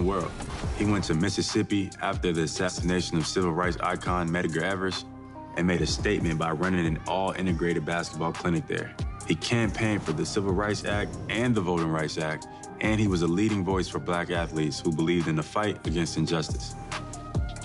world. He went to Mississippi after the assassination of civil rights icon Medgar Evers and made a statement by running an all-integrated basketball clinic there. He campaigned for the Civil Rights Act and the Voting Rights Act, and he was a leading voice for black athletes who believed in the fight against injustice.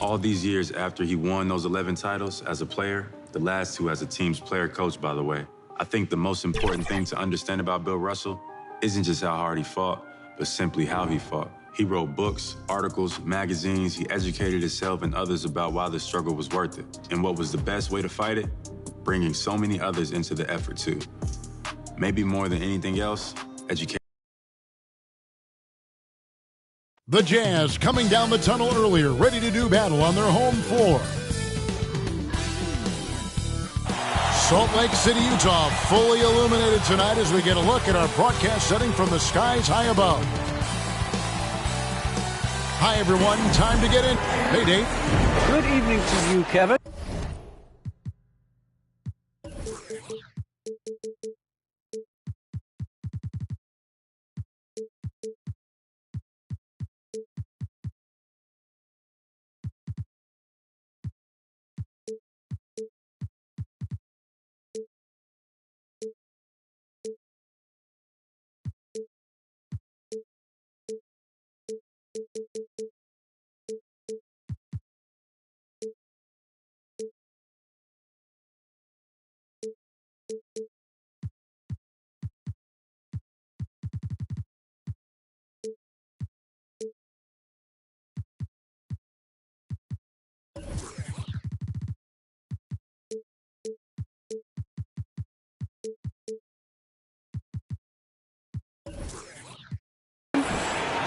All these years after he won those 11 titles as a player, the last two as a team's player coach, by the way, I think the most important thing to understand about Bill Russell isn't just how hard he fought, but simply how he fought. He wrote books, articles, magazines. He educated himself and others about why the struggle was worth it. And what was the best way to fight it? Bringing so many others into the effort too. Maybe more than anything else, education. The Jazz coming down the tunnel earlier, ready to do battle on their home floor. Salt Lake City, Utah, fully illuminated tonight as we get a look at our broadcast setting from the skies high above. Hi, everyone. Time to get in. Hey, Dave. Good evening to you, Kevin.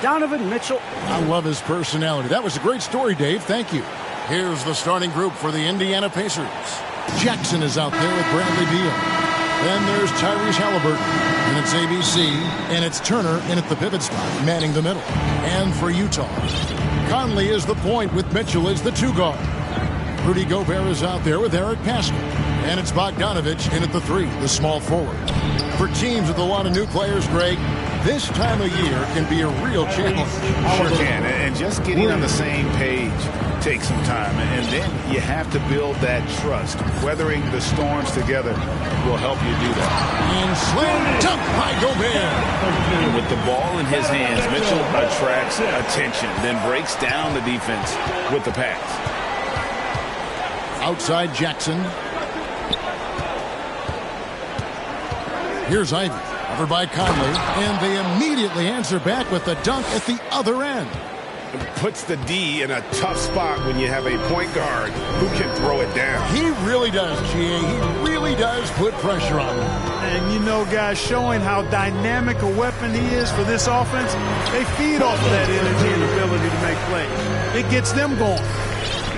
Donovan Mitchell. I love his personality. That was a great story, Dave. Thank you. Here's the starting group for the Indiana Pacers. Jackson is out there with Bradley Beal. Then there's Tyrese Halliburton, and it's ABC, and it's Turner in at the pivot spot, manning the middle. And for Utah, Conley is the point with Mitchell as the two guard. Rudy Gobert is out there with Eric Pascal. And it's Bogdanovich in at the three, the small forward. For teams with a lot of new players, Greg, this time of year can be a real challenge. Sure can, and just getting on the same page takes some time, and then you have to build that trust. Weathering the storms together will help you do that. And slam dunk by Gobert. With the ball in his hands, Mitchell attracts attention, then breaks down the defense with the pass. Outside Jackson. Here's Ivy, covered by Conley, and they immediately answer back with the dunk at the other end. It puts the D in a tough spot when you have a point guard who can throw it down. He really does, G.A. He really does put pressure on them. And you know, guys, showing how dynamic a weapon he is for this offense, they feed off of that energy and ability to make plays. It gets them going.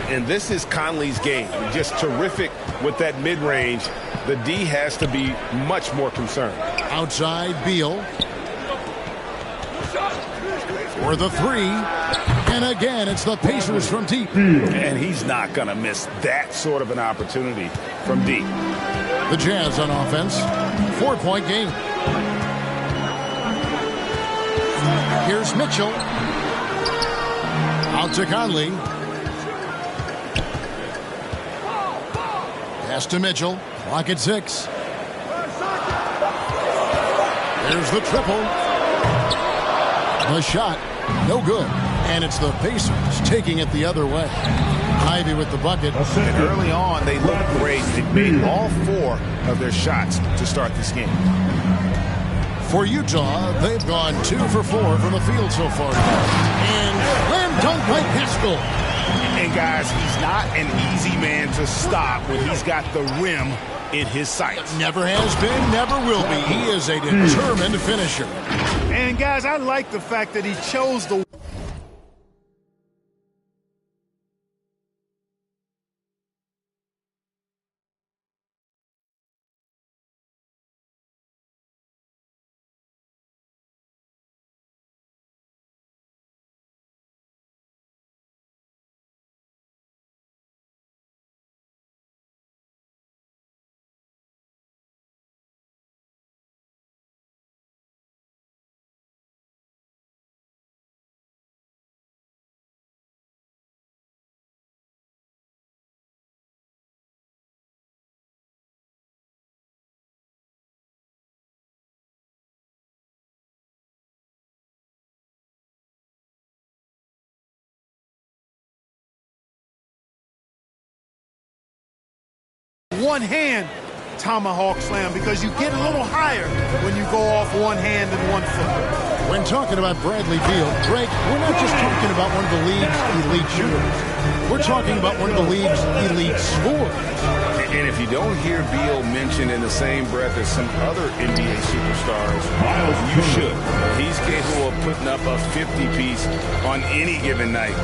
And this is Conley's game. Just terrific with that mid-range. The D has to be much more concerned. Outside, Beal. For the three. And again, it's the Pacers from deep. And he's not going to miss that sort of an opportunity from deep. The Jazz on offense. 4-point game. Here's Mitchell. Out to Conley. Pass to Mitchell. Clock at 6. There's the triple. The shot. No good. And it's the Pacers taking it the other way. Ivy with the bucket. And early on, they looked great. They made all 4 of their shots to start this game. For Utah, they've gone 2 for 4 from the field so far. And slam dunk by Pascal. And guys, he's not an easy man to stop when he's got the rim in his sights. Never has been, never will be. He is a determined finisher. And guys, I like the fact that he chose the one-hand tomahawk slam because you get a little higher when you go off one hand and one foot. When talking about Bradley Beal, Drake, we're not just talking about one of the league's elite shooters. We're talking about one of the league's elite scorers. And if you don't hear Beal mentioned in the same breath as some other NBA superstars, you should. He's capable of putting up a 50-piece on any given night.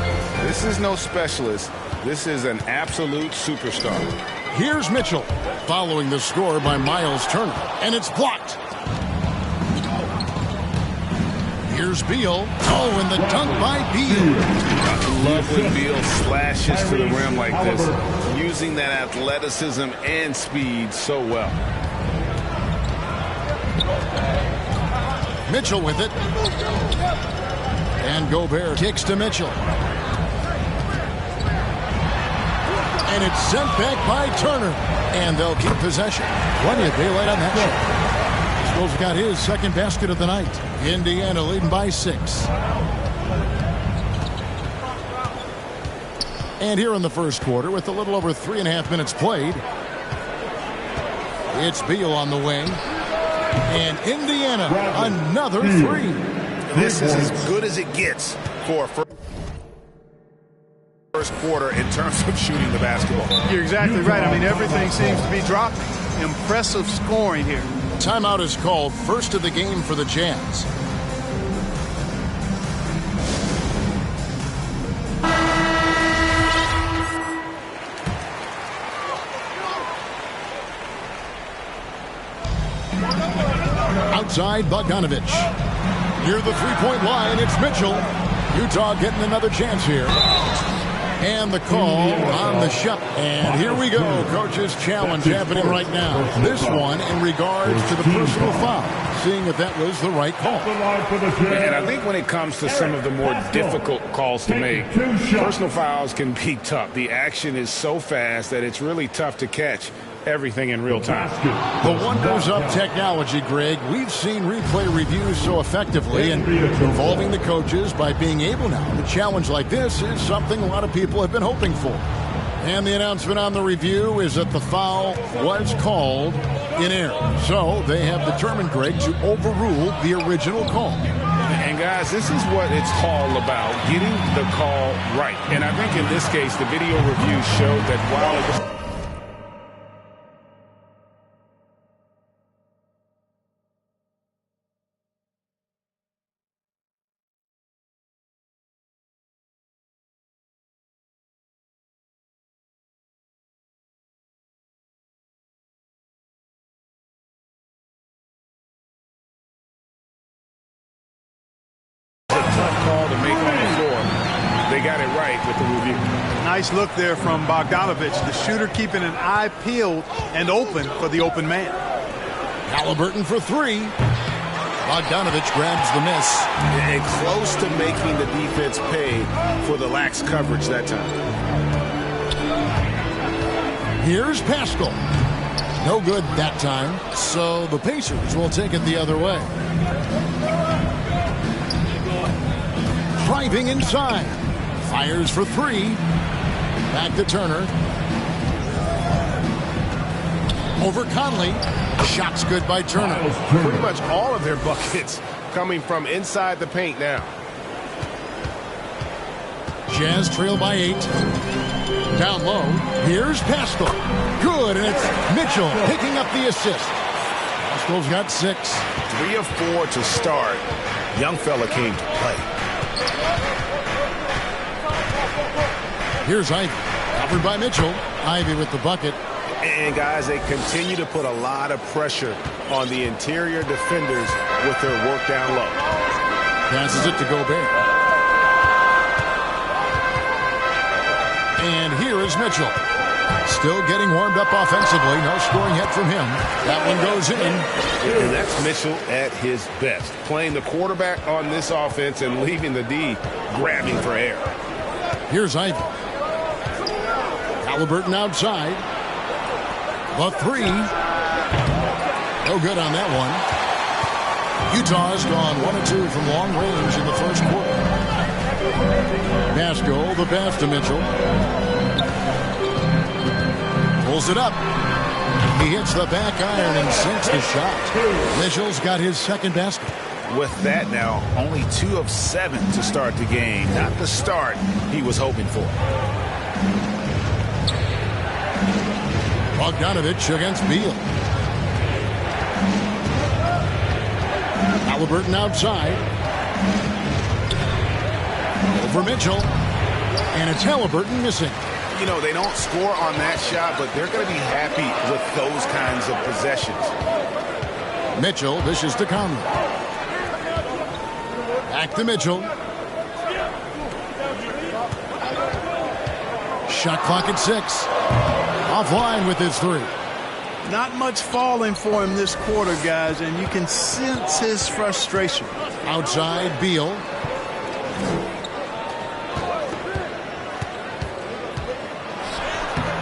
This is no specialist. This is an absolute superstar. Here's Mitchell, following the score by Miles Turner, and it's blocked. Here's Beal. Oh, and the dunk by Beal. I love when Beal slashes to the rim like this, using that athleticism and speed so well. Mitchell with it. And Gobert kicks to Mitchell. And it's sent back by Turner. And they'll keep possession. Plenty of daylight on that shot. Scholes got his second basket of the night. Indiana leading by 6. And here in the first quarter, with a little over 3.5 minutes played, it's Beal on the wing. And Indiana, another 3. This is as good as it gets for a first quarter in terms of shooting the basketball. You're exactly right. I mean, everything seems to be dropping. Impressive scoring here. Timeout is called, first of the game for the Jazz. Outside, Bogdanovich. Near the three-point line, it's Mitchell. Utah getting another chance here. And the call on the shot. And here we go. Coach's challenge happening right now. This one in regards to the personal foul. Seeing if that was the right call. And I think when it comes to some of the more difficult calls to make, personal fouls can be tough. The action is so fast that it's really tough to catch everything in real time. The wonders of technology, Greg. We've seen replay reviews so effectively, and involving the coaches by being able now to challenge like this is something a lot of people have been hoping for. And the announcement on the review is that the foul was called in error. So they have determined, Greg, to overrule the original call. And guys, this is what it's all about, getting the call right. And I think in this case, the video review showed that while it was call to make on the floor, they got it right with the review. Nice look there from Bogdanovich, the shooter keeping an eye peeled and open for the open man. Halliburton for 3. Bogdanovich grabs the miss. And close to making the defense pay for the lax coverage that time. Here's Pascal. No good that time, so the Pacers will take it the other way. Driving inside. Fires for 3. Back to Turner. Over Conley. Shots good by Turner. Pretty much all of their buckets coming from inside the paint now. Jazz trail by 8. Down low. Here's Pascal. Good, and it's Mitchell picking up the assist. Pascal's got 6. 3 of 4 to start. Young fella came to play. Here's Ivy. Covered by Mitchell. Ivy with the bucket. And guys, they continue to put a lot of pressure on the interior defenders with their work down low. Passes it to Gobert. And here is Mitchell. Still getting warmed up offensively. No scoring yet from him. That one goes in. And that's Mitchell at his best. Playing the quarterback on this offense and leaving the D grabbing for air. Here's Ivy. Halliburton outside. The 3. No good on that one. Utah's gone 1 of 2 from long range in the first quarter. Pascal, the pass to Mitchell. Pulls it up. He hits the back iron and sinks the shot. Mitchell's got his second basket. With that now, only 2 of 7 to start the game. Not the start he was hoping for. Bogdanovich against Beal. Halliburton outside. Over Mitchell. And it's Halliburton missing. You know, they don't score on that shot, but they're going to be happy with those kinds of possessions. Mitchell dishes to Conley. Back to Mitchell. Shot clock at 6. Offline with his 3. Not much falling for him this quarter, guys, and you can sense his frustration. Outside, Beal.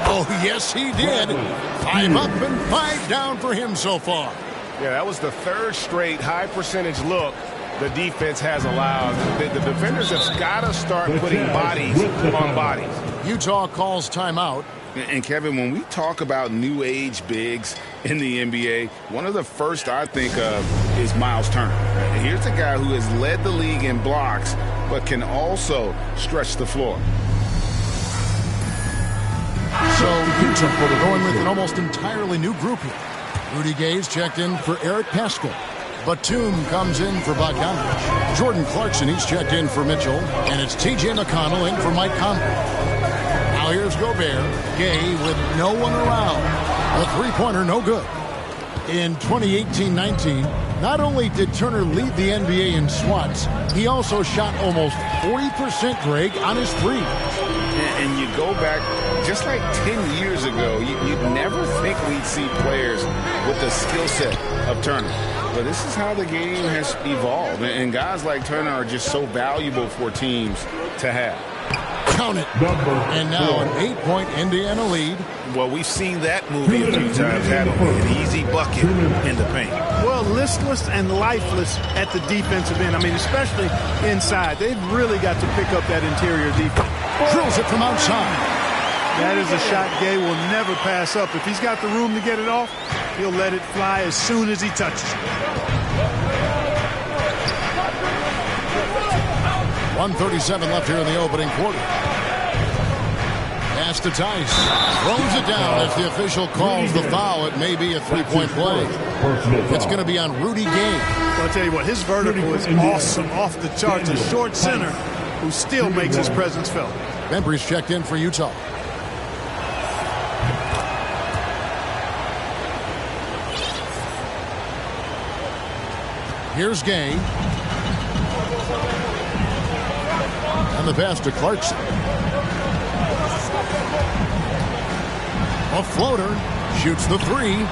Oh, yes, he did. 5 up and 5 down for him so far. Yeah, that was the 3rd straight high percentage look the defense has allowed. The defenders have got to start putting bodies on bodies. Utah calls timeout. And Kevin, when we talk about new age bigs in the NBA, one of the first I think of is Miles Turner. And here's a guy who has led the league in blocks, but can also stretch the floor. So Utah going with an almost entirely new group here. Rudy Gay's checked in for Eric Paschal. Batum comes in for Bogdanovich. Jordan Clarkson, he's checked in for Mitchell. And it's T.J. McConnell in for Mike Conley. Now here's Gobert. Gay with no one around. A three-pointer, no good. In 2018-19, not only did Turner lead the NBA in swats, he also shot almost 40%, Greg, on his threes. And you go back just like 10 years ago, you'd never think we'd see players with the skill set of Turner. But this is how the game has evolved. And guys like Turner are just so valuable for teams to have. Count it. And now an 8-point Indiana lead. Well, we've seen that movie a few times, haven't we? An easy bucket in the paint. Well, listless and lifeless at the defensive end. I mean, especially inside. They've really got to pick up that interior defense. Drills it from outside. That is a shot Gay will never pass up. If he's got the room to get it off, he'll let it fly as soon as he touches it. 1:37 left here in the opening quarter. Pass to Tice. Throws it down as the official calls the foul. It may be a three-point play. It's going to be on Rudy Gay. Well, I'll tell you what, his vertical is awesome, off the charts. A short center who still makes his presence felt. Bembry's checked in for Utah. Here's Gay. And the pass to Clarkson. A floater. Shoots the 3.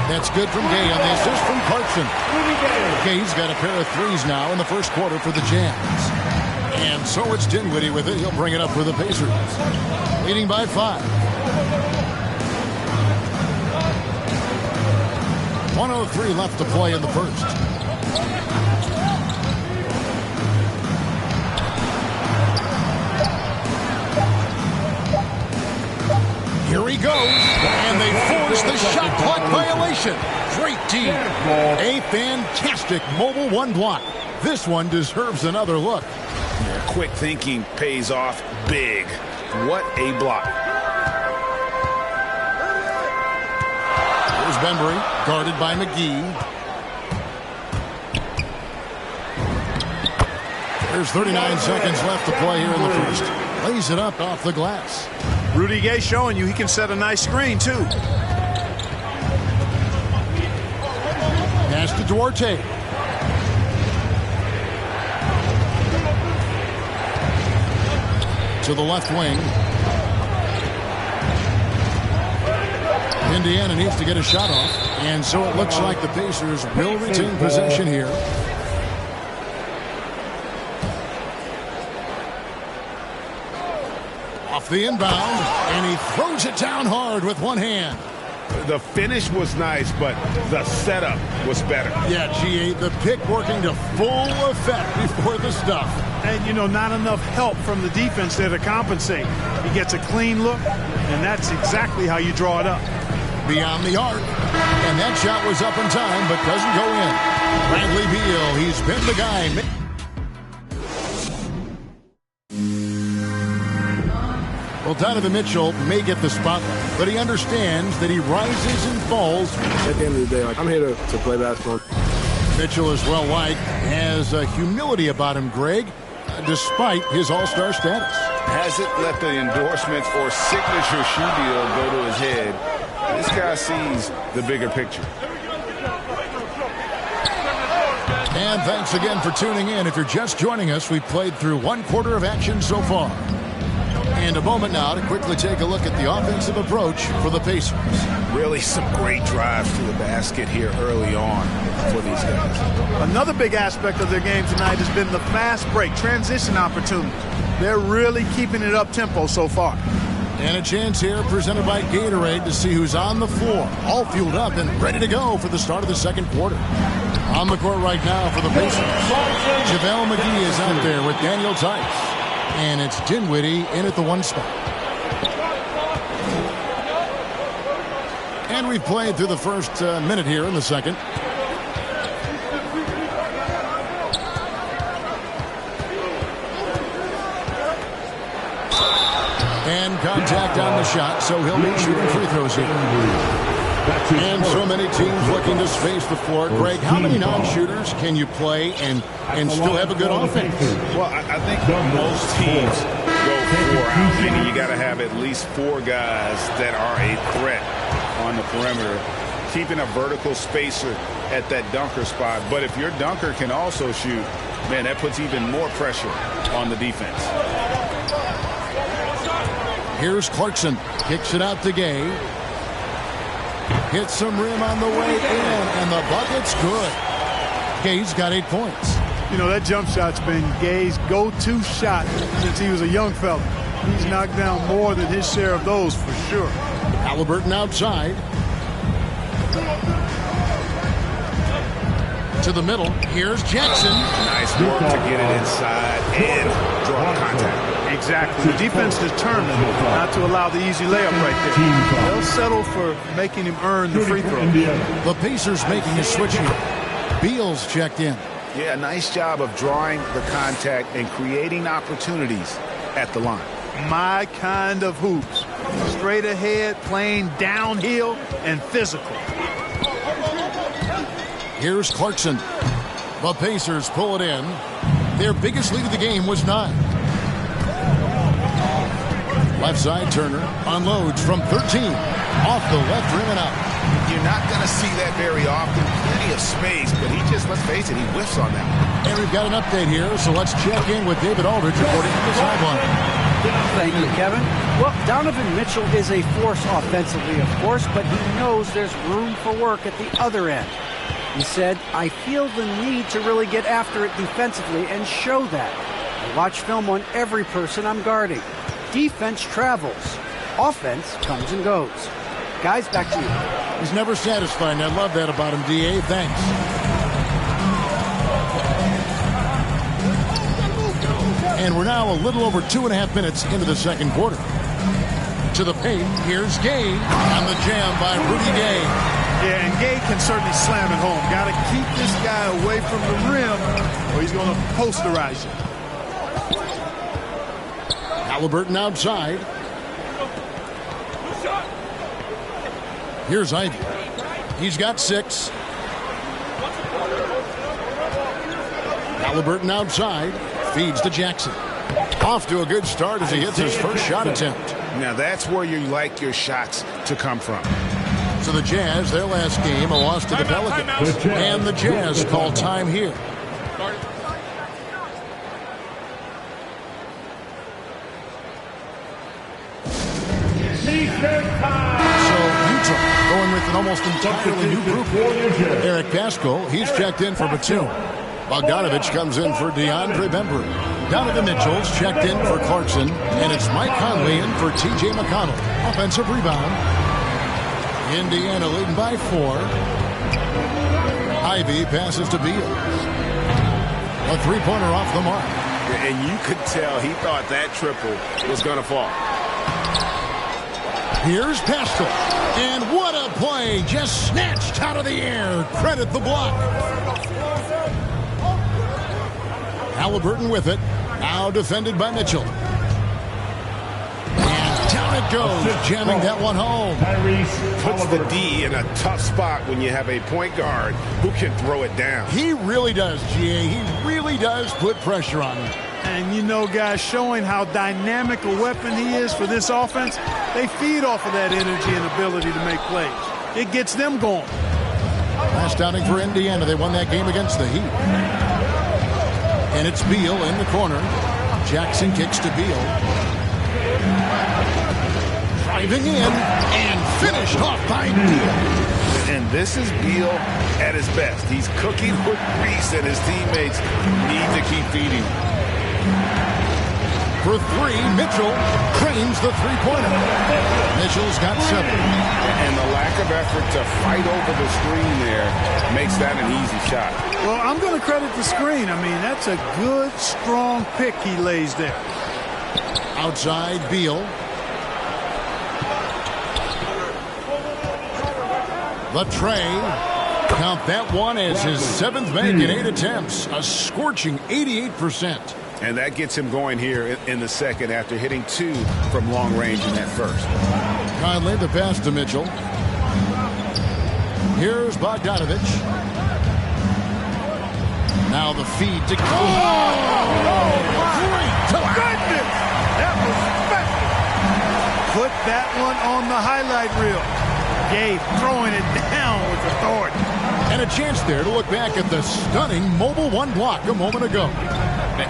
That's good from Gay on the assist from Clarkson. Gay's got a pair of threes now in the first quarter for the Jazz. And so it's Dinwiddie with it. He'll bring it up for the Pacers. Leading by 5. 1:03 left to play in the first. Here he goes, and they force the shot clock violation. Great team. A fantastic mobile 1 block. This one deserves another look. Yeah, quick thinking pays off big. What a block. Here's Bembry, guarded by McGee. There's 39 seconds left to play here in the first. Lays it up off the glass. Rudy Gay showing you he can set a nice screen, too. Pass to Duarte. To the left wing. Indiana needs to get a shot off. And so it looks like the Pacers will retain possession here. Off the inbound, and he throws it down hard with one hand. The finish was nice, but the setup was better. Yeah, GA, the pick working to full effect before the stuff. And, you know, not enough help from the defense there to compensate. He gets a clean look, and that's exactly how you draw it up. beyond the arc. And that shot was up in time, but doesn't go in. Bradley Beal, he's been the guy. Well, Donovan Mitchell may get the spotlight, but he understands that he rises and falls. At the end of the day, I'm here to play basketball. Mitchell, as well, has a humility about him, Greg, despite his all-star status. Hasn't let the endorsements or signature shoe deal go to his head. This guy sees the bigger picture. And thanks again for tuning in. If you're just joining us, we've played through one quarter of action so far. And a moment now to quickly take a look at the offensive approach for the Pacers. Really some great drives to the basket here early on for these guys. Another big aspect of their game tonight has been the fast break, transition opportunities. They're really keeping it up-tempo so far. And a chance here presented by Gatorade to see who's on the floor, all fueled up and ready to go for the start of the second quarter. On the court right now for the Pacers, JaVale McGee is out there with Daniel Tice. And it's Dinwiddie in at the one spot. And we've played through the first minute here in the second. And contact on the shot, so he'll be shooting free throws here. And so many teams looking to space the floor. Greg, how many non-shooters can you play and still have a good offense? Well, I think most teams go 4 out, meaning you got to have at least 4 guys that are a threat on the perimeter, keeping a vertical spacer at that dunker spot. But if your dunker can also shoot, man, that puts even more pressure on the defense. Here's Clarkson. Kicks it out to Gay. Hits some rim on the way in, and the bucket's good. Gay's got 8 points. You know, that jump shot's been Gay's go-to shot since he was a young fella. He's knocked down more than his share of those for sure. Halliburton outside. To the middle. Here's Jackson. Nice work to get it inside and draw contact. Exactly. The defense determined not to allow the easy layup right there. They'll settle for making him earn the free throw. The Pacers making a switch here. Beal's checked in. Yeah, nice job of drawing the contact and creating opportunities at the line. My kind of hoops. Straight ahead, playing downhill, and physical. Here's Clarkson. The Pacers pull it in. Their biggest lead of the game was 9. Left side, Turner unloads from 13. Off the left rim and out. You're not going to see that very often. Plenty of space, but he just, let's face it, he whiffs on that one. And we've got an update here, so let's check in with David Aldridge reporting from the sideline. Thank you, Kevin. Well, Donovan Mitchell is a force offensively, of course, but he knows there's room for work at the other end. He said, I feel the need to really get after it defensively and show that. I watch film on every person I'm guarding. Defense travels. Offense comes and goes. Guys, back to you. He's never satisfied, and I love that about him, D.A. Thanks. And we're now a little over 2.5 minutes into the second quarter. To the paint, here's Gay on the jam by Rudy Gay. Yeah, and Gay can certainly slam it home. Got to keep this guy away from the rim or he's going to posterize you. Halliburton outside. Here's Ivy. He's got 6. Halliburton outside. Feeds to Jackson. Off to a good start as he hits his first shot attempt. Now that's where you like your shots to come from. So the Jazz, their last game, a loss to the Pelicans. And the Jazz call time here. Going with an almost entirely new group. Eric Paschal, he's checked in for Batum. Bogdanovich comes in for DeAndre Bembry. Donovan Mitchell's checked in for Clarkson. And it's Mike Conley in for T.J. McConnell. Offensive rebound. Indiana leading by 4. Ivy passes to Beal. A three-pointer off the mark. And you could tell he thought that triple was going to fall. Here's Paschal. And what a play, just snatched out of the air. Credit the block. Halliburton with it. Now defended by Mitchell. And down it goes, jamming that one home. Puts the D in a tough spot when you have a point guard who can throw it down. He really does, GA. He really does put pressure on him. And, you know, guys, showing how dynamic a weapon he is for this offense, they feed off of that energy and ability to make plays. It gets them going. Last outing for Indiana. They won that game against the Heat. And it's Beal in the corner. Jackson kicks to Beal. Driving in and finished off by Beal. And this is Beal at his best. He's cooking with grease, and his teammates need to keep feeding. For three, Mitchell cranes the three-pointer. Mitchell's got 7. And the lack of effort to fight over the screen there makes that an easy shot. Well, I'm going to credit the screen. I mean, that's a good, strong pick he lays there. Outside, Beal. The tray. Count that one as his 7th make in 8 attempts. A scorching 88%. And that gets him going here in the second after hitting 2 from long range in that first. Conley, the pass to Mitchell. Here's Bogdanovich. Now the feed to Great. Goodness! That was special. Put that one on the highlight reel. Gabe throwing it down with authority. And a chance there to look back at the stunning Mobile 1 block a moment ago.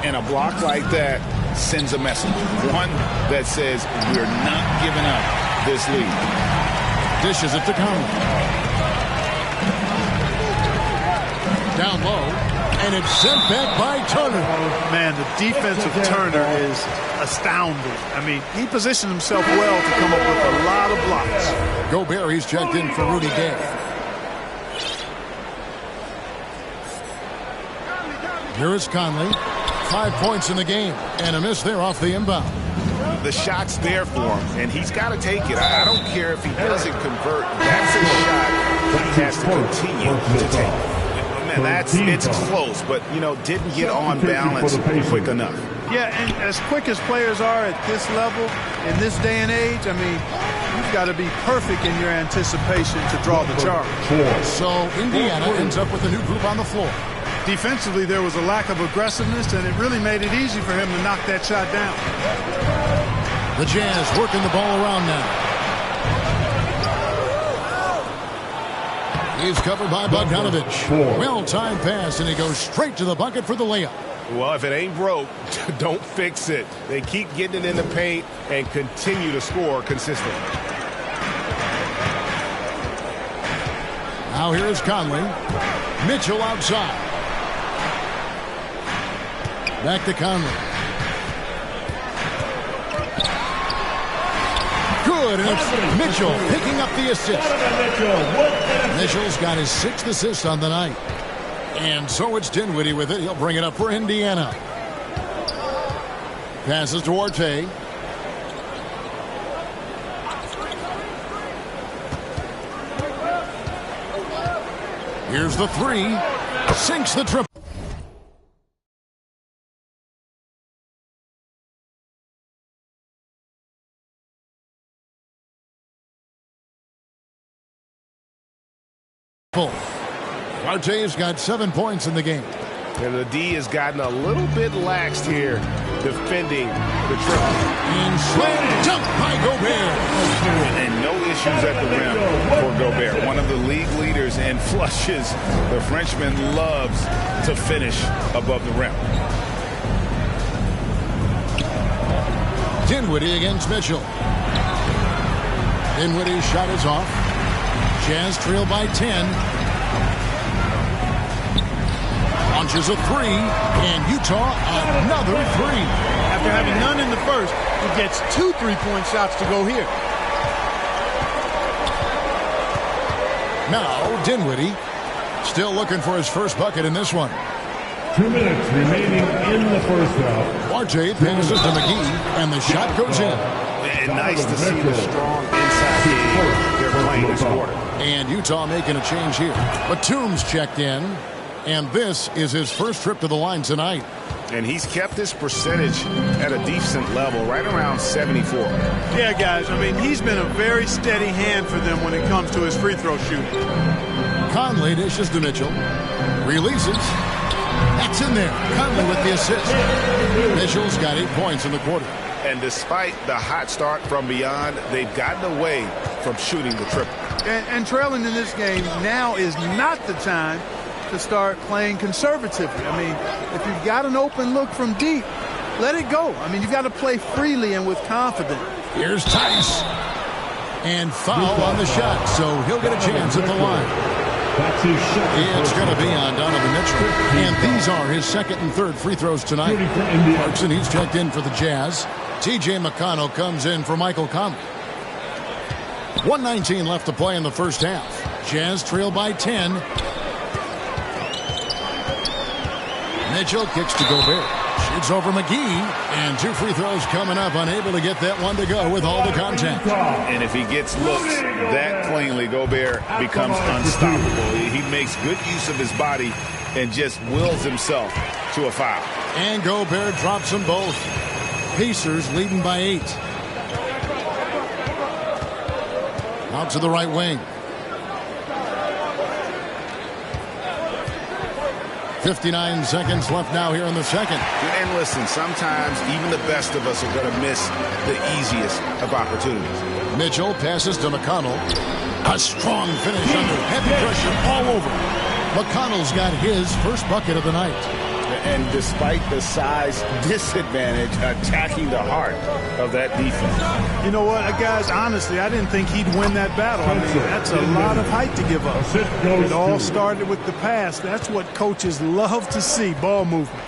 And a block like that sends a message. One that says we're not giving up this lead. Dishes it to Conley. Down low. And it's sent back by Turner. Man, the defense of Turner is astounding. I mean, he positioned himself well to come up with a lot of blocks. Gobert, he's checked in for Rudy Gay. Here is Conley. 5 points in the game. And a miss there off the inbound. The shot's there for him, and he's got to take it. I don't care if he doesn't convert. That's a shot he has to continue to take. Man, it's close, but, you know, didn't get on balance quick enough. Yeah, and as quick as players are at this level, in this day and age, I mean, you've got to be perfect in your anticipation to draw the charge. So Indiana ends up with a new group on the floor. Defensively, there was a lack of aggressiveness, and it really made it easy for him to knock that shot down. The Jazz working the ball around now. He's covered by Bogdanovich. Well-timed pass, and he goes straight to the bucket for the layup. Well, if it ain't broke, don't fix it. They keep getting it in the paint and continue to score consistently. Now here is Conley. Mitchell outside. Back to Conley. Good, and it's Mitchell picking up the assist. Mitchell's got his 6th assist on the night. And so it's Dinwiddie with it. He'll bring it up for Indiana. Passes to Orte. Here's the 3. Sinks the triple. Arte's got 7 points in the game. And the D has gotten a little bit laxed here defending the triple. And slam dunk by Gobert. And no issues at the rim for Gobert. One of the league leaders in flushes. The Frenchman loves to finish above the rim. Dinwiddie against Mitchell. Dinwiddie's shot is off. Jazz trail by 10. Launches a 3, and Utah another 3. After having none in the first, he gets 2 3-point shots to go here. Now Dinwiddie still looking for his first bucket in this one. 2 minutes remaining in the first half. RJ passes to McGee, and the shot goes in. And nice to see the strong inside game they're playing this quarter. And Utah making a change here. Batum's checked in, and this is his first trip to the line tonight. And he's kept his percentage at a decent level, right around 74. Yeah, guys, I mean, he's been a very steady hand for them when it comes to his free throw shooting. Conley dishes to Mitchell. Releases. That's in there. Conley with the assist. Mitchell's got 8 points in the quarter. And despite the hot start from beyond, they've gotten away from shooting the triple. And trailing in this game now is not the time to start playing conservatively. I mean, if you've got an open look from deep, let it go. I mean, you've got to play freely and with confidence. Here's Tice. And foul on the shot, so he'll get a chance at the line. It's going to be on Donovan Mitchell. And these are his second and third free throws tonight. Clarkson, he's checked in for the Jazz. T.J. McConnell comes in for Michael Conley. 1:19 left to play in the first half. Jazz trail by 10. Mitchell kicks to Gobert. Shoots over McGee. And 2 free throws coming up. Unable to get that one to go with all the contact. And if he gets looks that cleanly, Gobert becomes unstoppable. He makes good use of his body and just wills himself to a foul. And Gobert drops them both. Pacers leading by 8. Out to the right wing. 59 seconds left now here in the second. And listen, sometimes even the best of us are going to miss the easiest of opportunities. Mitchell passes to McConnell. A strong finish under heavy pressure all over. McConnell's got his first bucket of the night. And despite the size disadvantage, attacking the heart of that defense. You know what, guys, honestly, I didn't think he'd win that battle. I mean, that's a lot of height to give up. It all started with the pass. That's what coaches love to see, ball movement.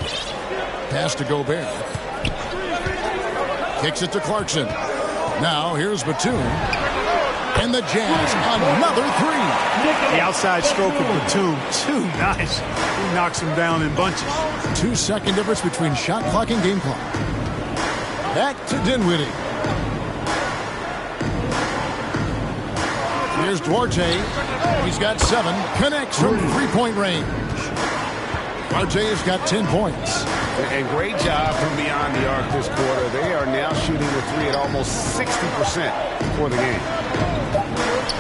Pass to Gobert. Kicks it to Clarkson. Now here's Batum. And the Jazz, another 3. The outside stroke of Batum, too nice. He knocks him down in bunches. 2-second difference between shot clock and game clock. Back to Dinwiddie. Here's Duarte. He's got 7. Connects from 3-point range. Duarte has got 10 points. And great job from beyond the arc this quarter. They are now shooting the 3 at almost 60% for the game.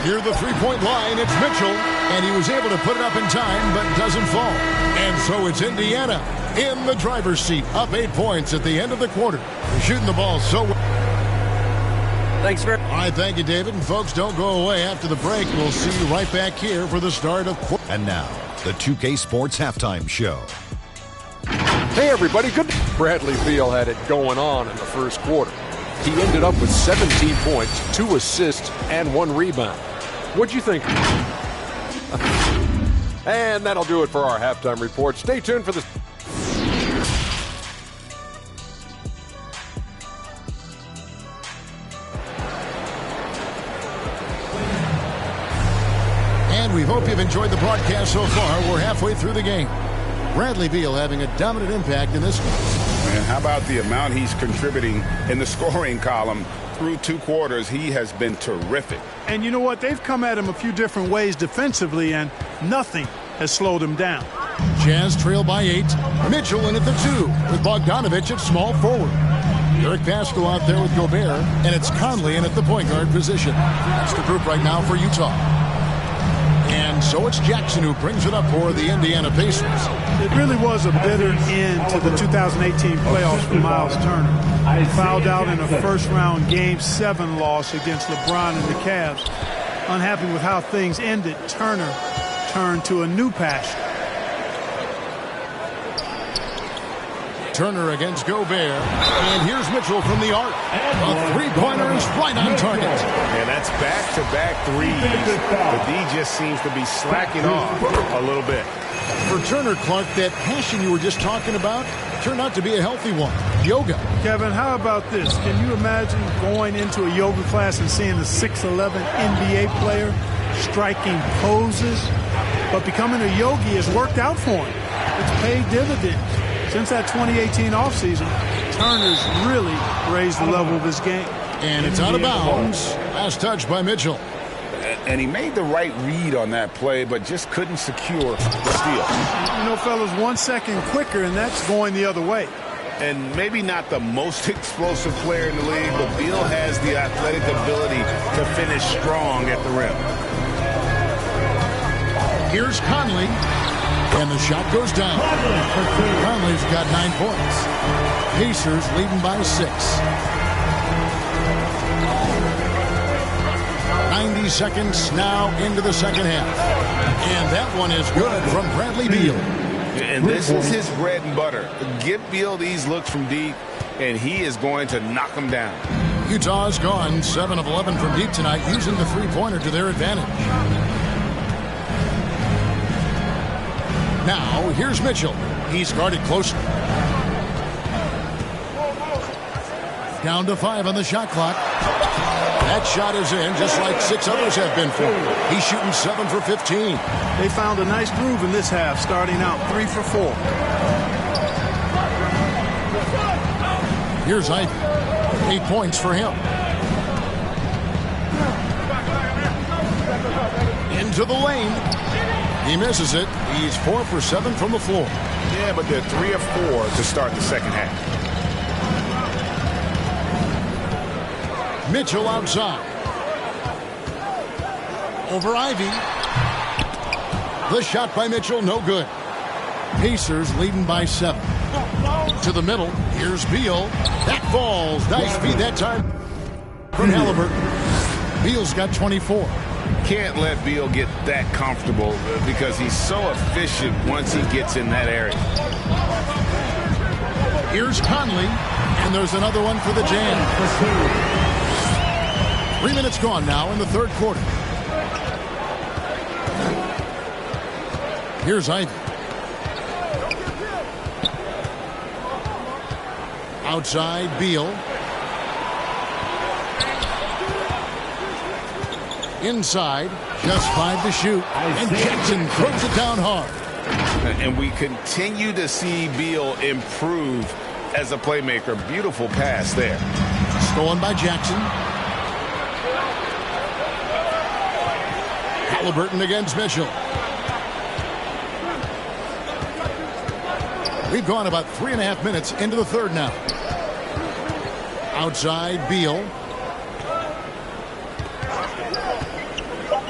Near the 3-point line, it's Mitchell, and he was able to put it up in time, but doesn't fall. And so it's Indiana in the driver's seat, up 8 points at the end of the quarter. They're shooting the ball so well. Thanks very much. All right, thank you, David. And folks, don't go away after the break. We'll see you right back here for the start of... And now, the 2K Sports Halftime Show. Hey, everybody. Good. Bradley Beal had it going on in the first quarter. He ended up with 17 points, 2 assists, and 1 rebound. What'd you think? And that'll do it for our halftime report. Stay tuned for the... And we hope you've enjoyed the broadcast so far. We're halfway through the game. Bradley Beal having a dominant impact in this one. Man, how about the amount he's contributing in the scoring column? Through 2 quarters, he has been terrific. And you know what? They've come at him a few different ways defensively, and nothing has slowed him down. Jazz trail by 8. Mitchell in at the 2 with Bogdanovich at small forward. Eric Pascal out there with Gobert, and it's Conley in at the point guard position. That's the group right now for Utah. And so it's Jackson who brings it up for the Indiana Pacers. It really was a bitter end to the 2018 playoffs for Miles Turner. He fouled out in a first-round Game 7 loss against LeBron and the Cavs. Unhappy with how things ended, Turner turned to a new passion. Turner against Gobert. And here's Mitchell from the arc. A 3-pointer is right on target. And that's back-to-back threes. The D just seems to be slacking off a little bit. For Turner, Clark, that passion you were just talking about turned out to be a healthy one. Yoga. Kevin, how about this? Can you imagine going into a yoga class and seeing a 6'11" NBA player striking poses? But becoming a yogi has worked out for him. It's paid dividends. Since that 2018 offseason, Turner's really raised the level of his game. And it's out of bounds. Last touch by Mitchell. And he made the right read on that play, but just couldn't secure the steal. You know, fellas, 1 second quicker, and that's going the other way. And maybe not the most explosive player in the league, but Beal has the athletic ability to finish strong at the rim. Here's Conley, and the shot goes down. Conley's got 9 points. Pacers leading by 6. 90 seconds now into the second half. And that one is good from Bradley Beal. And this is his bread and butter. Give Beal these looks from deep, and he is going to knock them down. Utah's gone 7 of 11 from deep tonight, using the three-pointer to their advantage. Now, here's Mitchell. He's guarded closely. Down to 5 on the shot clock. That shot is in, just like 6 others have been for him. He's shooting 7 for 15. They found a nice groove in this half, starting out 3 for 4. Here's Ivy. 8 points for him. Into the lane. He misses it. He's 4 for 7 from the floor. Yeah, but they're 3 of 4 to start the second half. Mitchell outside. Over Ivy. The shot by Mitchell, no good. Pacers leading by 7. To the middle, here's Beal. That falls. Nice feed that time from Halliburton. Beal's got 24. Can't let Beal get that comfortable because he's so efficient once he gets in that area. Here's Conley, and there's another one for the jam. 3 minutes gone now in the third quarter. Here's Ivy. Outside, Beal. Inside, just 5 to shoot. And Jackson throws it down hard. And we continue to see Beal improve as a playmaker. Beautiful pass there. Stolen by Jackson. Halliburton against Mitchell. We've gone about 3.5 minutes into the third now. Outside, Beal.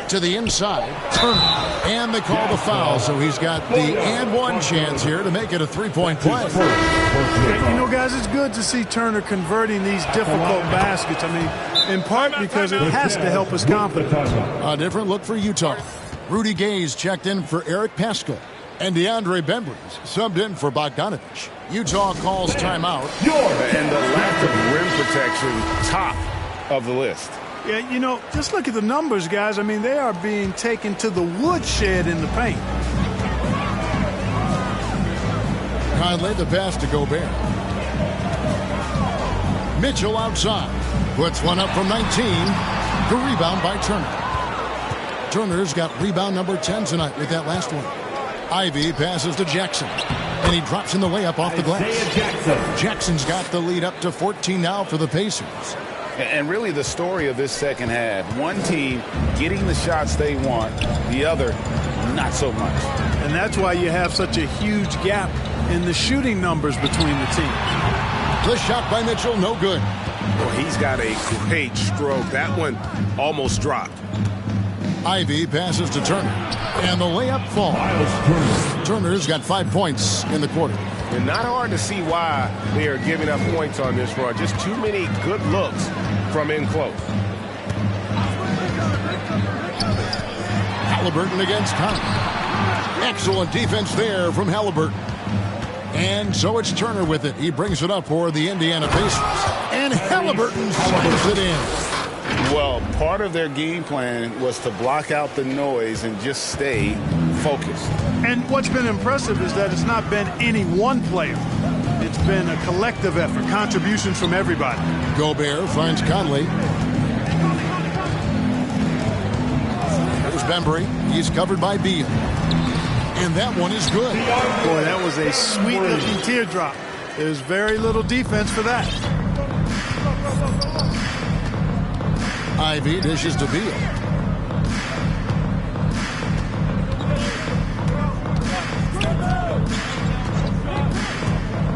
To the inside, Turner. And they call the foul, so he's got the and one chance here to make it a 3-point play. You know, guys, it's good to see Turner converting these difficult baskets. I mean, in part because it has to help his confidence. A different look for Utah. Rudy Gay's checked in for Eric Paschal. And DeAndre Bembry's subbed in for Bogdanovich. Utah calls timeout. And the lack of rim protection, top of the list. Yeah, you know, just look at the numbers, guys. I mean, they are being taken to the woodshed in the paint. Conley, the pass to Gobert. Mitchell outside. Puts one up from 19. The rebound by Turner. Turner's got rebound number 10 tonight with that last one. Ivy passes to Jackson. And he drops in the layup off the glass. Jackson's got the lead up to 14 now for the Pacers. And really the story of this second half, one team getting the shots they want, the other not so much. And that's why you have such a huge gap in the shooting numbers between the teams. The shot by Mitchell, no good. Well, he's got a great stroke. That one almost dropped. Ivy passes to Turner. And the layup falls. Turner's got 5 points in the quarter. And not hard to see why they are giving up points on this run. Just too many good looks from in close. Halliburton against Conley. Excellent defense there from Halliburton. And so it's Turner with it. He brings it up for the Indiana Pacers. And Halliburton slams it in. Well, part of their game plan was to block out the noise and just stay focused. And what's been impressive is that it's not been any one player. It's been a collective effort, contributions from everybody. Gobert finds Conley. There's Bembry. He's covered by Beal. And that one is good. Boy, that was a sweet-looking teardrop. There's very little defense for that. Ivy dishes to Beal.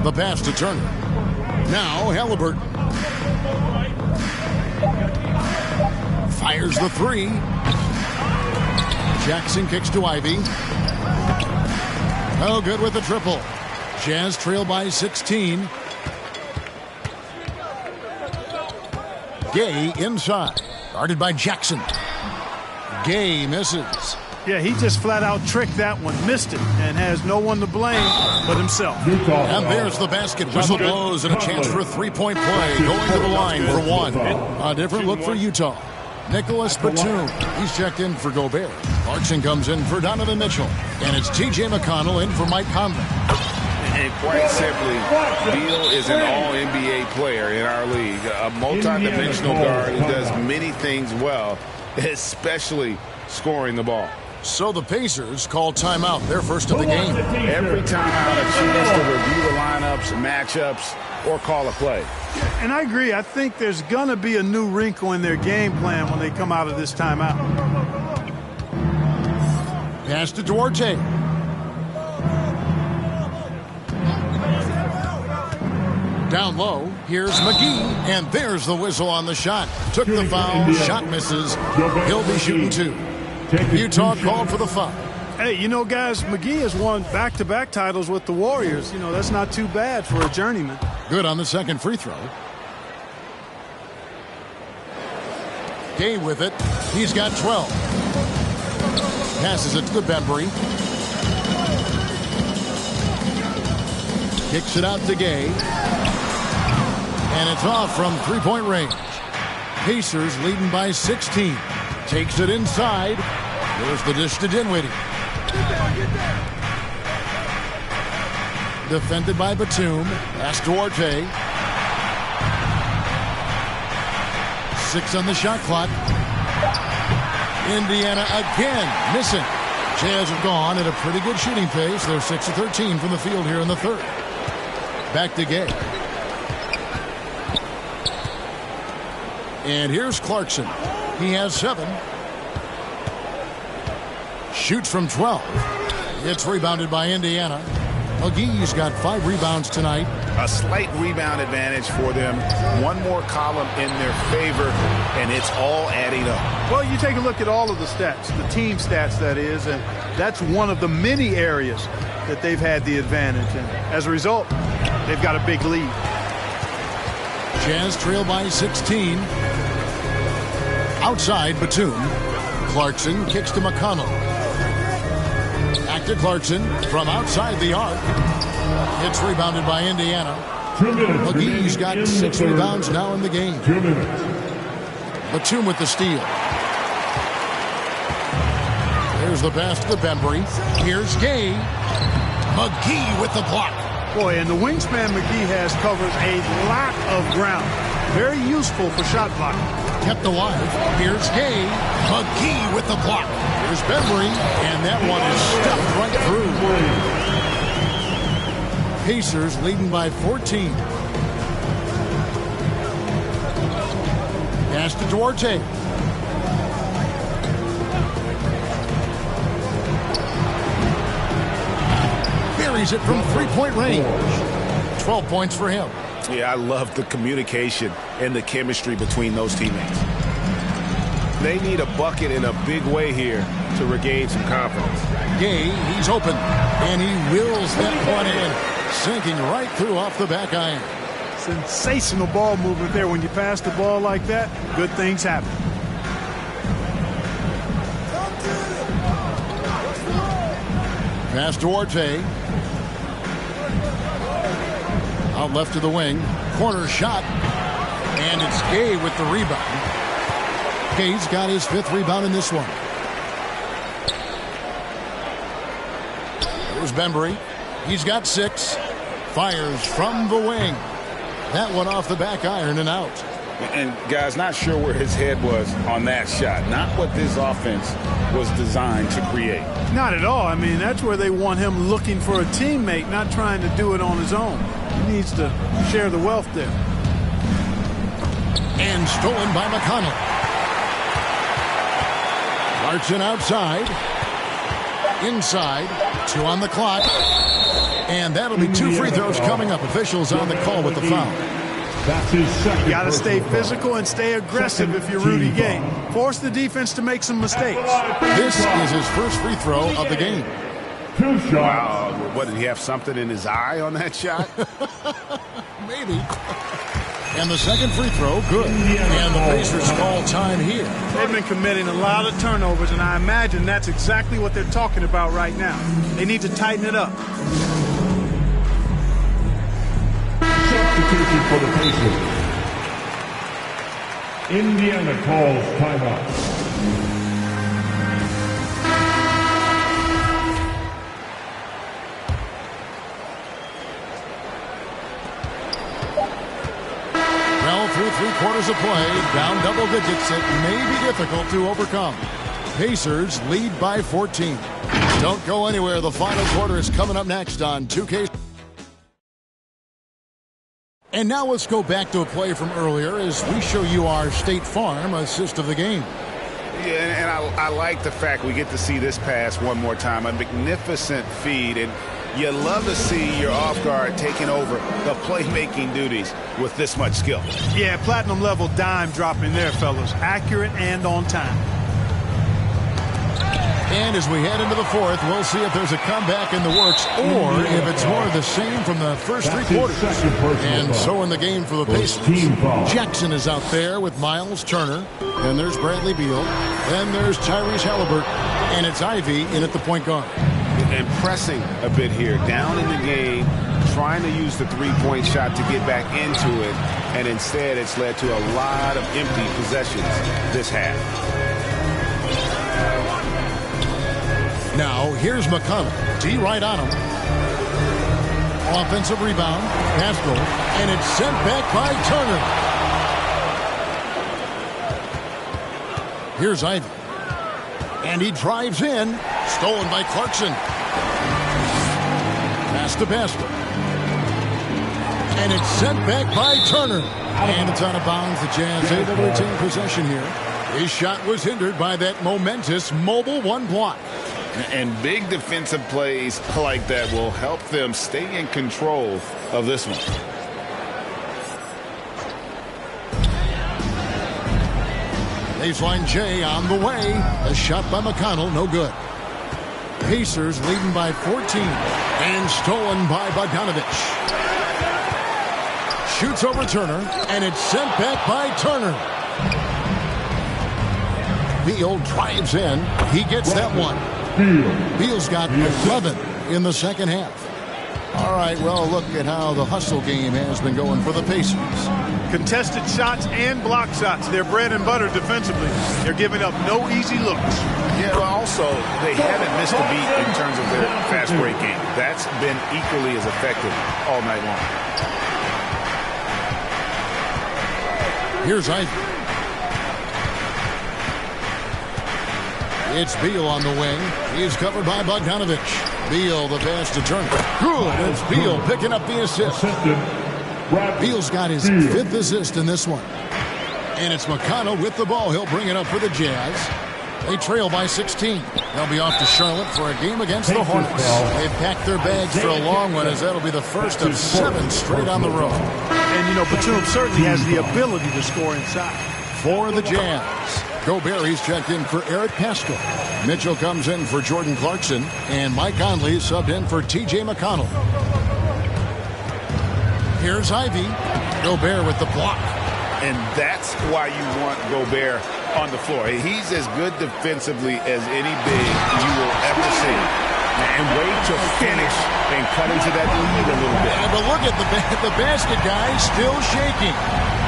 The pass to Turner. Now Halliburton. Fires the three. Jackson kicks to Ivy. Oh, good with the triple. Jazz trail by 16. Gay inside. Guarded by Jackson. Gay misses. Yeah, he just flat out tricked that one, missed it, and has no one to blame but himself. And there's the basket. Whistle blows and a chance for a three-point play. Going to the line for one. A different look for Utah. Nicholas Batum. He's checked in for Gobert. Clarkson comes in for Donovan Mitchell. And it's T.J. McConnell in for Mike Conley. And quite simply, Beal is an all-NBA player in our league. A multi-dimensional guard who does many things well, especially scoring the ball. So the Pacers call timeout, their first of the game. Every timeout, a chance to review the lineups, matchups, or call a play. And I agree. I think there's going to be a new wrinkle in their game plan when they come out of this timeout. Pass to Duarte. Down low, here's McGee, and there's the whistle on the shot. Took the foul, shot misses. He'll be shooting two. Utah called for the foul. Hey, you know, guys, McGee has won back-to-back titles with the Warriors. You know, that's not too bad for a journeyman. Good on the second free throw. Gay with it. He's got 12. Passes it to Bembry. Kicks it out to Gay. And it's off from three-point range. Pacers leading by 16. Takes it inside. There's the dish to Dinwiddie. Defended by Batum. That's Duarte. 6 on the shot clock. Indiana again missing. Jazz have gone at a pretty good shooting pace. They're 6 of 13 from the field here in the third. Back to Gay. And here's Clarkson. He has 7. Shoots from 12. It's rebounded by Indiana. McGee's got 5 rebounds tonight. A slight rebound advantage for them. One more column in their favor, and it's all adding up. Well, you take a look at all of the stats, the team stats, that is, and that's one of the many areas that they've had the advantage. And as a result, they've got a big lead. Jazz trail by 16. Outside, Batum. Clarkson kicks to McConnell. Back to Clarkson from outside the arc. It's rebounded by Indiana. McGee's got 6 rebounds now in the game. Batum with the steal. There's the pass to Bembry. Here's Gay. McGee with the block. Boy, and the wingspan McGee has covers a lot of ground. Very useful for shot blocking. Kept alive. Here's Gay. McGee with the block. Here's Bembry, and that one is stuffed right through. Pacers leading by 14. Pass to Duarte. Buries it from three-point range. 12 points for him. Yeah, I love the communication and the chemistry between those teammates. They need a bucket in a big way here to regain some confidence. Gay, he's open, and he wills that one in, sinking right through off the back iron. Sensational ball movement there. When you pass the ball like that, good things happen. Pass Duarte. Out left to the wing. Corner shot. And it's Gay with the rebound. Gay's got his 5th rebound in this one. There's Bembry. He's got 6. Fires from the wing. That one off the back iron and out. And, guys, not sure where his head was on that shot. Not what this offense was designed to create. Not at all. I mean, that's where they want him looking for a teammate, not trying to do it on his own. He needs to share the wealth there. And stolen by McConnell. Clarkson outside. Inside. 2 on the clock. And that'll be 2 free throws coming up. Officials on the call with the foul. That's his second. You got to stay physical and stay aggressive if you're Rudy Gay. Force the defense to make some mistakes. This is his first free throw of the game. 2 shots. Wow, what, did he have something in his eye on that shot? Maybe. And the second free throw, good. And the Pacers call time here. They've been committing a lot of turnovers, and I imagine that's exactly what they're talking about right now. They need to tighten it up. Substitution for the Pacers. Indiana calls timeout. Well, through 3 quarters of play, down double digits, it may be difficult to overcome. Pacers lead by 14. Don't go anywhere. The final quarter is coming up next on 2K. And now let's go back to a play from earlier as we show you our State Farm assist of the game. Yeah, and I like the fact we get to see this pass one more time. A magnificent feed, and you love to see your off guard taking over the playmaking duties with this much skill. Yeah, platinum level dime dropping there, fellas. Accurate and on time. And as we head into the fourth, we'll see if there's a comeback in the works or if it's more of the same from the first 3 quarters. And so in the game for the Pacers, Jackson is out there with Miles Turner. Then there's Bradley Beal. Then there's Tyrese Halliburton. And it's Ivy in at the point guard. And pressing a bit here, down in the game, trying to use the three-point shot to get back into it. And instead, it's led to a lot of empty possessions this half. Now, here's McConnell. D right on him. Offensive rebound. Pascal. And it's sent back by Turner. Here's Ivy. And he drives in. Stolen by Clarkson. Pass to Pascal. And it's sent back by Turner. And it's out of bounds. The Jazz able to retain possession here. His shot was hindered by that momentous mobile 1 block. And big defensive plays like that will help them stay in control of this one. Baseline J on the way. A shot by McConnell, no good. Pacers leading by 14. And stolen by Bogdanovich. Shoots over Turner, and it's sent back by Turner. Beal drives in. He gets that one. Beal's got 11 in the second half. All right, well, look at how the hustle game has been going for the Pacers. Contested shots and block shots. They're bread and butter defensively. They're giving up no easy looks. Yeah, well, also, they haven't missed a beat in terms of their fast break game. That's been equally as effective all night long. Here's Ivy. It's Beal on the wing. He's covered by Bogdanovich. Beal, the pass to Turner. Good. It's Beal picking up the assist. Beal's got his 5th assist in this one. And it's McConnell with the ball. He'll bring it up for the Jazz. They trail by 16. They'll be off to Charlotte for a game against the Hornets. They've packed their bags for a long one, as that'll be the first of 7 straight on the road. And, you know, Batum certainly has the ability to score inside. For the Jazz, Gobert, he's checked in for Eric Pascal. Mitchell comes in for Jordan Clarkson. And Mike Conley subbed in for T.J. McConnell. Here's Ivy. Gobert with the block. And that's why you want Gobert on the floor. He's as good defensively as any big you will ever see. And wait to finish and cut into that lead a little bit. Yeah, but look at the basket guy still shaking.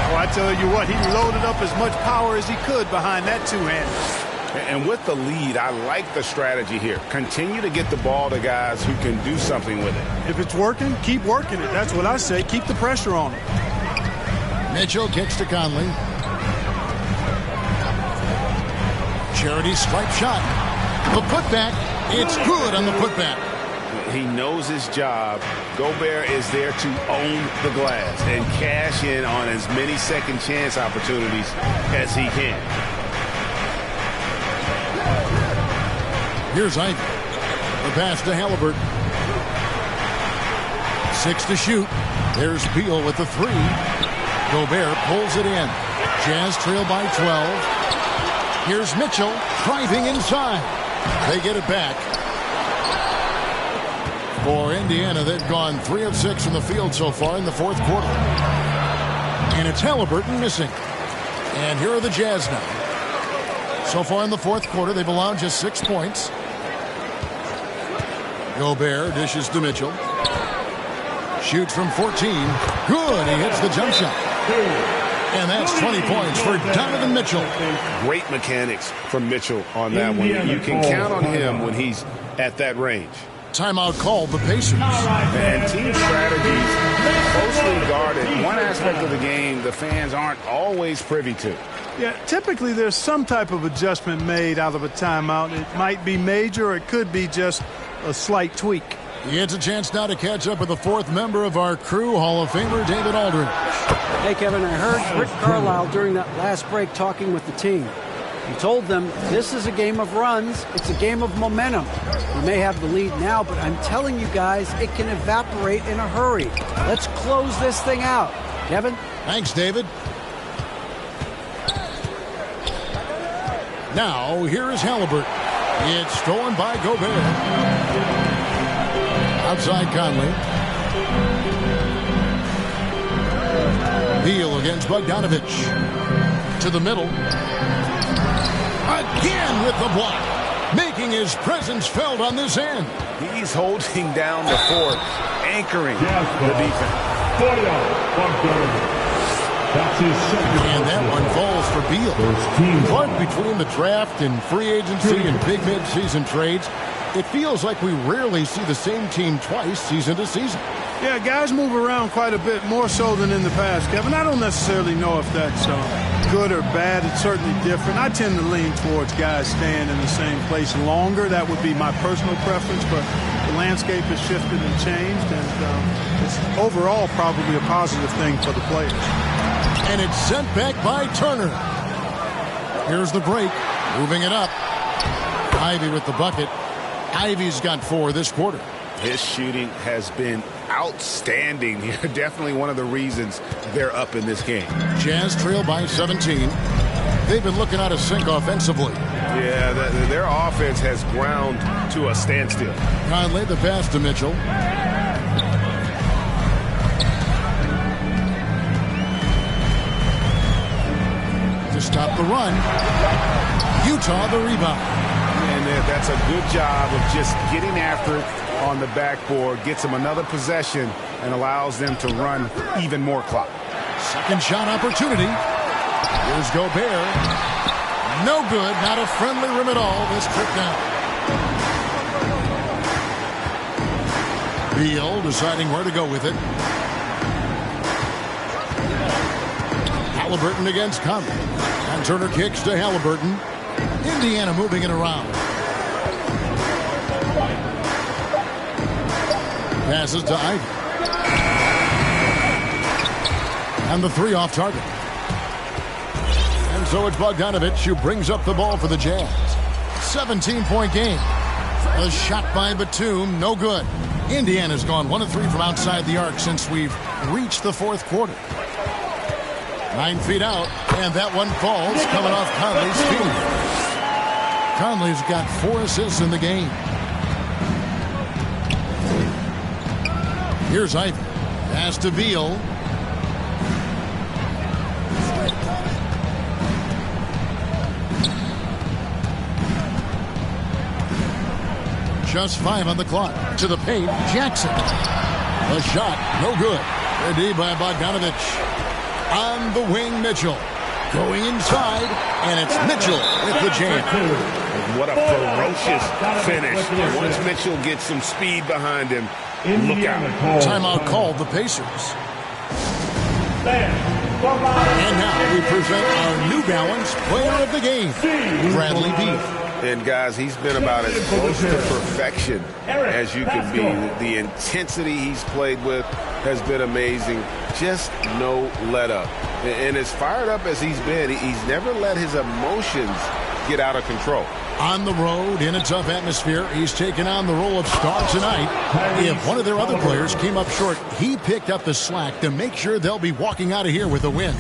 Oh, I tell you what, he loaded up as much power as he could behind that two-hander. And with the lead, I like the strategy here. Continue to get the ball to guys who can do something with it. If it's working, keep working it. That's what I say. Keep the pressure on it. Mitchell kicks to Conley. Charity stripe shot. The putback. It's good on the putback. He knows his job. Gobert is there to own the glass and cash in on as many second chance opportunities as he can. Here's Ivy. The pass to Halliburton. 6 to shoot. There's Beal with the 3. Gobert pulls it in. Jazz trail by 12. Here's Mitchell driving inside. They get it back. For Indiana, they've gone 3 of 6 from the field so far in the fourth quarter. And it's Halliburton missing. And here are the Jazz now. So far in the fourth quarter, they've allowed just 6 points. Gobert dishes to Mitchell. Shoots from 14. Good. He hits the jump shot. And that's 20 points for Donovan Mitchell. Great mechanics from Mitchell on that one. You can count on him when he's at that range. Timeout called the Pacers. And team strategies closely guarded. One aspect of the game the fans aren't always privy to. Yeah, typically there's some type of adjustment made out of a timeout. It might be major, or it could be just a slight tweak. He gets a chance now to catch up with the fourth member of our crew, Hall of Famer David Aldridge. Hey, Kevin, I heard Rick Carlisle during that last break talking with the team. He told them this is a game of runs. It's a game of momentum. We may have the lead now, but I'm telling you guys, it can evaporate in a hurry. Let's close this thing out. Kevin? Thanks, David. Now, here is Halliburton. It's stolen by Gobert. Outside Conley. Beal against Bogdanovich. To the middle. Again with the block. Making his presence felt on this end. He's holding down the fort, anchoring the defense. And that one falls for Beal. Caught between the draft and free agency and big mid-season trades, it feels like we rarely see the same team twice season to season. Yeah, guys move around quite a bit, more so than in the past, Kevin. I don't necessarily know if that's good or bad. It's certainly different. I tend to lean towards guys staying in the same place longer. That would be my personal preference, but the landscape has shifted and changed, and it's overall probably a positive thing for the players. And it's sent back by Turner. Here's the break. Moving it up. Ivy with the bucket. Ivy's got 4 this quarter. His shooting has been outstanding here. Definitely one of the reasons they're up in this game. Jazz trail by 17. They've been looking out of sync offensively. Yeah, their offense has ground to a standstill. Conley the pass to Mitchell. To stop the run. Utah the rebound. And that's a good job of just getting after it on the backboard. Gets them another possession and allows them to run even more clock. Second shot opportunity. Here's Gobert. No good. Not a friendly rim at all. This trip down. Beal deciding where to go with it. Halliburton against Conley. And Turner kicks to Halliburton. Indiana moving it around. Passes to Ivy. And the 3 off target. And so it's Bogdanovich who brings up the ball for the Jazz. 17-point game. A shot by Batum, no good. Indiana's gone 1 of 3 from outside the arc since we've reached the fourth quarter. 9 feet out, and that one falls, coming off Conley's feet. Conley's got 4 assists in the game. Here's Ivy. Pass to Beal. Just 5 on the clock. To the paint, Jackson. The shot, no good. Ready by Bogdanovich. On the wing, Mitchell. Going inside, and it's Mitchell with the jam. What a ferocious finish. Once Mitchell gets some speed behind him, look out. Timeout called the Pacers. And now we present our New Balance Player of the Game, Bradley Beal. And guys, he's been about as close to perfection as you can be. The intensity he's played with has been amazing. Just no let up. And as fired up as he's been, he's never let his emotions get out of control. On the road, in a tough atmosphere, he's taking on the role of star tonight. If one of their other players came up short, he picked up the slack to make sure they'll be walking out of here with a win.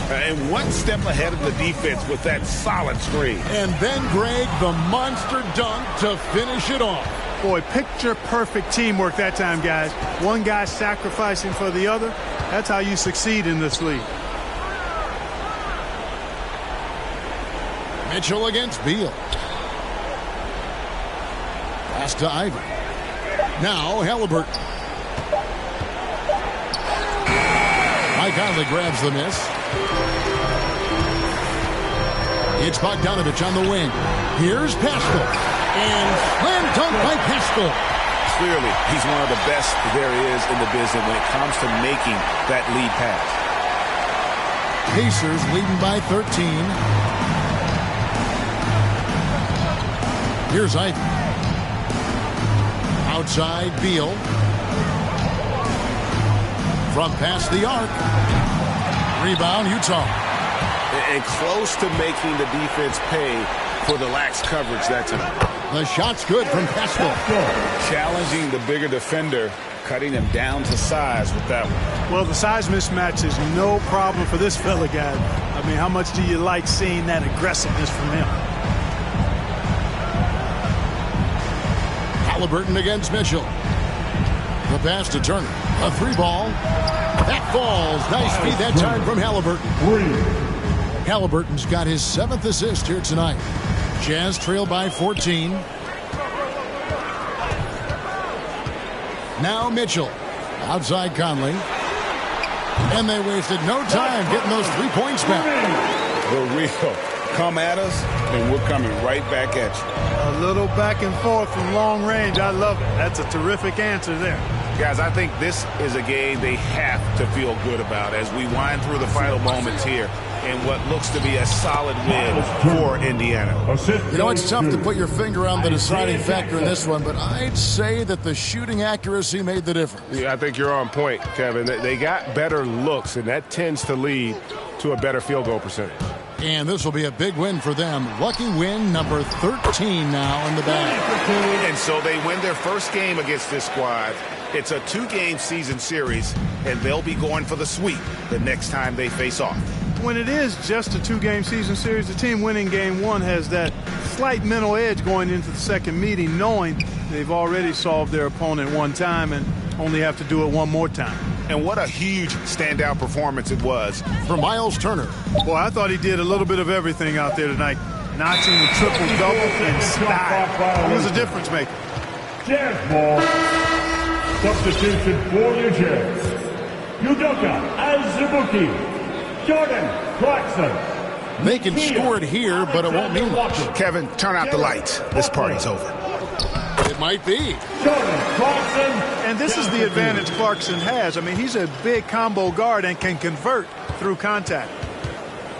And one step ahead of the defense with that solid screen. And then, Greg, the monster dunk to finish it off. Boy, picture-perfect teamwork that time, guys. One guy sacrificing for the other. That's how you succeed in this league. Mitchell against Beal. Pass to Ivy. Now Halliburton. Mike Conley grabs the miss. It's Bogdanovich on the wing. Here's Pascal. And slam dunk by Pascal. Clearly, he's one of the best there is in the business when it comes to making that lead pass. Pacers leading by 13. Here's Ivy. Outside, Beal. From past the arc. Rebound, Utah. And close to making the defense pay for the lax coverage that time. The shot's good from Pascal. Challenging the bigger defender, cutting him down to size with that one. Well, the size mismatch is no problem for this fella, guys. I mean, how much do you like seeing that aggressiveness from him? Halliburton against Mitchell. The pass to Turner. A three ball. That falls. Nice feed that time from Halliburton. Halliburton's got his 7th assist here tonight. Jazz trail by 14. Now Mitchell. Outside Conley. And they wasted no time getting those 3 points back. The real. Come at us, and we're coming right back at you. A little back and forth from long range. I love it. That's a terrific answer there. Guys, I think this is a game they have to feel good about as we wind through the final moments here in what looks to be a solid win for Indiana. You know, it's tough to put your finger on the deciding factor in this one, but I'd say that the shooting accuracy made the difference. Yeah, I think you're on point, Kevin. They got better looks, and that tends to lead to a better field goal percentage. And this will be a big win for them. Lucky win number 13 now in the bag. And so they win their first game against this squad. It's a 2-game season series, and they'll be going for the sweep the next time they face off. When it is just a 2-game season series, the team winning game 1 has that slight mental edge going into the second meeting, knowing they've already solved their opponent one time and only have to do it one more time. And what a huge standout performance it was for Miles Turner. Boy, I thought he did a little bit of everything out there tonight. Notching the triple-double in style. He was a difference maker. Jazz ball. Substitution for your Jazz. Udoka Azubuike. Jordan Clarkson. They can score it here, but it won't mean much. Kevin, turn out the lights. This party's over. It might be. Jordan Clarkson. And this is the advantage Clarkson has. I mean, he's a big combo guard and can convert through contact.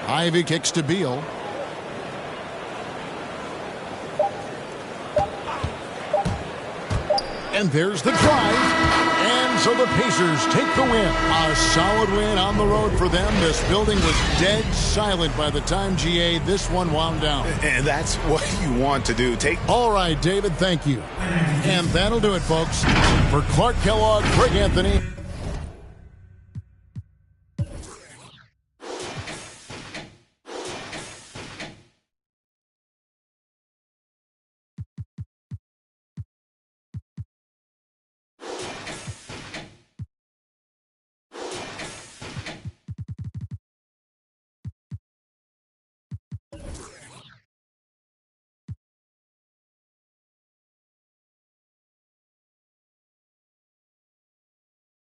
Ivy kicks to Beal. And there's the drive. And so the Pacers take the win. A solid win on the road for them. This building was dead silent by the time, GA, this one wound down. And that's what you want to do. All right, David, thank you. And that'll do it, folks. For Clark Kellogg, Greg Anthony.